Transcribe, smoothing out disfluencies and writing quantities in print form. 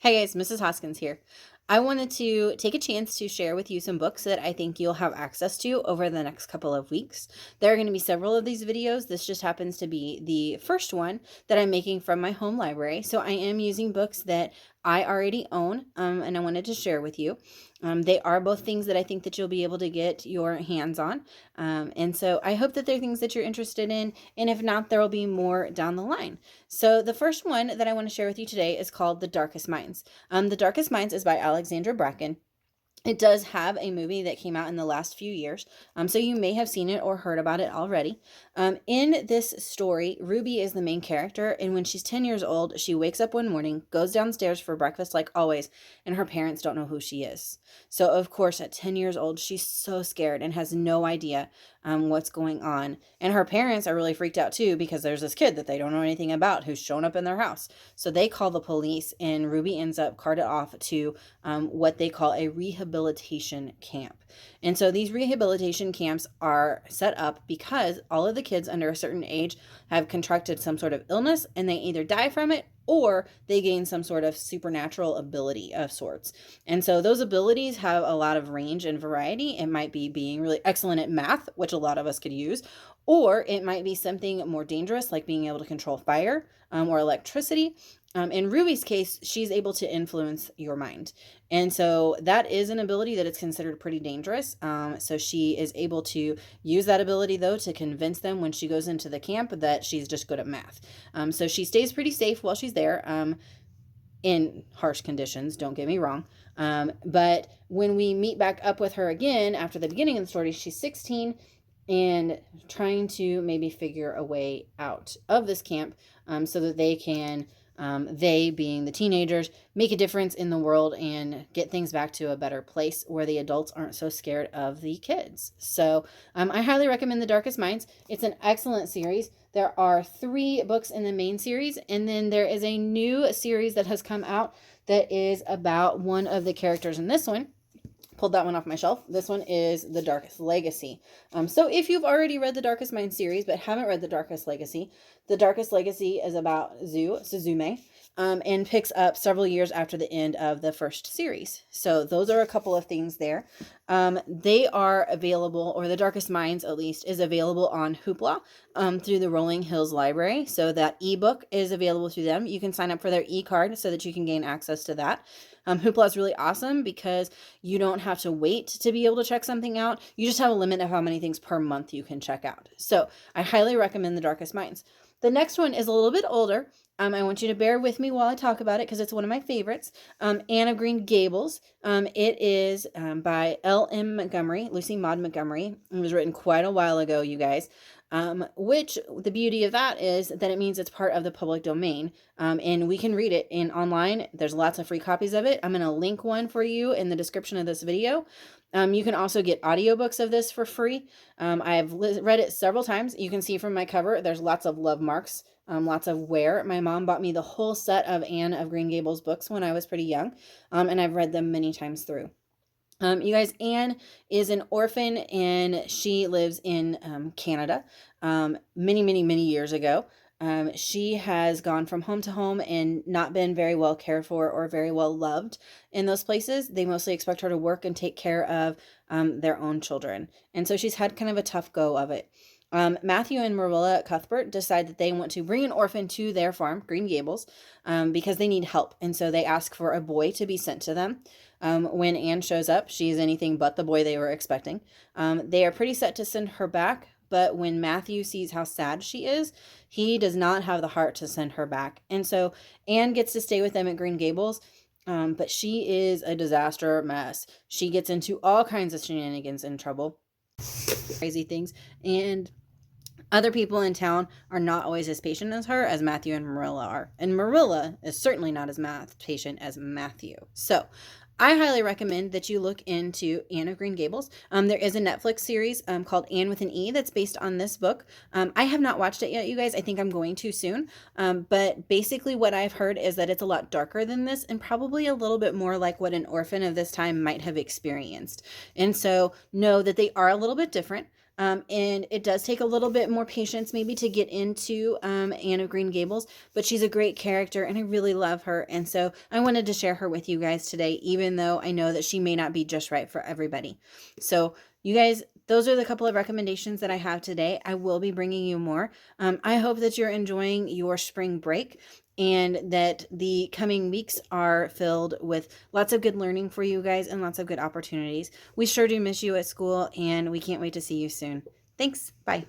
Hey guys, Mrs. Hoskins here. I wanted to take a chance to share with you some books that I think you'll have access to over the next couple of weeks. There are going to be several of these videos. This just happens to be the first one that I'm making from my home library. So I am using books that I already own, and I wanted to share with you. They are both things that I think that you'll be able to get your hands on. And so I hope that they're things that you're interested in. And if not, there will be more down the line. So the first one that I want to share with you today is called The Darkest Minds. The Darkest Minds is by Alexandra Bracken. It does have a movie that came out in the last few years, so you may have seen it or heard about it already. In this story, Ruby is the main character, and when she's 10 years old, she wakes up one morning, goes downstairs for breakfast like always, and her parents don't know who she is. So, of course, at 10 years old, she's so scared and has no idea what's going on. And her parents are really freaked out too because there's this kid that they don't know anything about who's shown up in their house. So they call the police, and Ruby ends up carted off to what they call a rehabilitation camp. And so these rehabilitation camps are set up because all of the kids under a certain age have contracted some sort of illness, and they either die from it or they gain some sort of supernatural ability of sorts. And so those abilities have a lot of range and variety. It might be being really excellent at math, which a lot of us could use, or it might be something more dangerous like being able to control fire or electricity. In Ruby's case, she's able to influence your mind. And so that is an ability that is considered pretty dangerous. So she is able to use that ability, though, to convince them when she goes into the camp that she's just good at math. So she stays pretty safe while she's there in harsh conditions, don't get me wrong. But when we meet back up with her again after the beginning of the story, she's 16 and trying to maybe figure a way out of this camp so that they can they being the teenagers, make a difference in the world and get things back to a better place where the adults aren't so scared of the kids. So I highly recommend The Darkest Minds. It's an excellent series. There are 3 books in the main series, and then there is a new series that has come out that is about one of the characters in this one. Pulled that one off my shelf. This one is The Darkest Legacy. So if you've already read the Darkest Mind series but haven't read The Darkest Legacy, The Darkest Legacy is about Suzume and picks up several years after the end of the first series. So those are a couple of things there. They are available, or The Darkest Minds at least, is available on Hoopla through the Rolling Hills Library. So that ebook is available through them. You can sign up for their e-card so that you can gain access to that. Hoopla is really awesome because you don't have to wait to be able to check something out. You just have a limit of how many things per month you can check out. So I highly recommend The Darkest Minds. The next one is a little bit older. I want you to bear with me while I talk about it because it's one of my favorites. Anne of Green Gables. It is by L.M. Montgomery, Lucy Maud Montgomery. It was written quite a while ago, you guys. Which the beauty of that is that it means it's part of the public domain, and we can read it in online. There's lots of free copies of it. I'm going to link one for you in the description of this video. You can also get audiobooks of this for free. I've read it several times. You can see from my cover, there's lots of love marks, lots of wear. My mom bought me the whole set of Anne of Green Gables books when I was pretty young, and I've read them many times through. You guys, Anne is an orphan and she lives in Canada many years ago. She has gone from home to home and not been very well cared for or very well loved in those places. They mostly expect her to work and take care of their own children. And so she's had kind of a tough go of it. Matthew and Marilla Cuthbert decide that they want to bring an orphan to their farm, Green Gables, because they need help. And so they ask for a boy to be sent to them. When Anne shows up, she's anything but the boy they were expecting. They are pretty set to send her back, but when Matthew sees how sad she is, he does not have the heart to send her back. And so Anne gets to stay with them at Green Gables, but she is a disaster mess. She gets into all kinds of shenanigans and trouble, crazy things, and other people in town are not always as patient as her as Matthew and Marilla are. And Marilla is certainly not as patient as Matthew. So I highly recommend that you look into Anne of Green Gables. There is a Netflix series called Anne with an E that's based on this book. I have not watched it yet, you guys. I think I'm going to soon. But basically what I've heard is that it's a lot darker than this and probably a little bit more like what an orphan of this time might have experienced. And so know that they are a little bit different. And it does take a little bit more patience maybe to get into Anne of Green Gables, but she's a great character and I really love her. And so I wanted to share her with you guys today, even though I know that she may not be just right for everybody. So you guys, those are the couple of recommendations that I have today. I will be bringing you more. I hope that you're enjoying your spring break and that the coming weeks are filled with lots of good learning for you guys and lots of good opportunities. We sure do miss you at school, and we can't wait to see you soon. Thanks. Bye.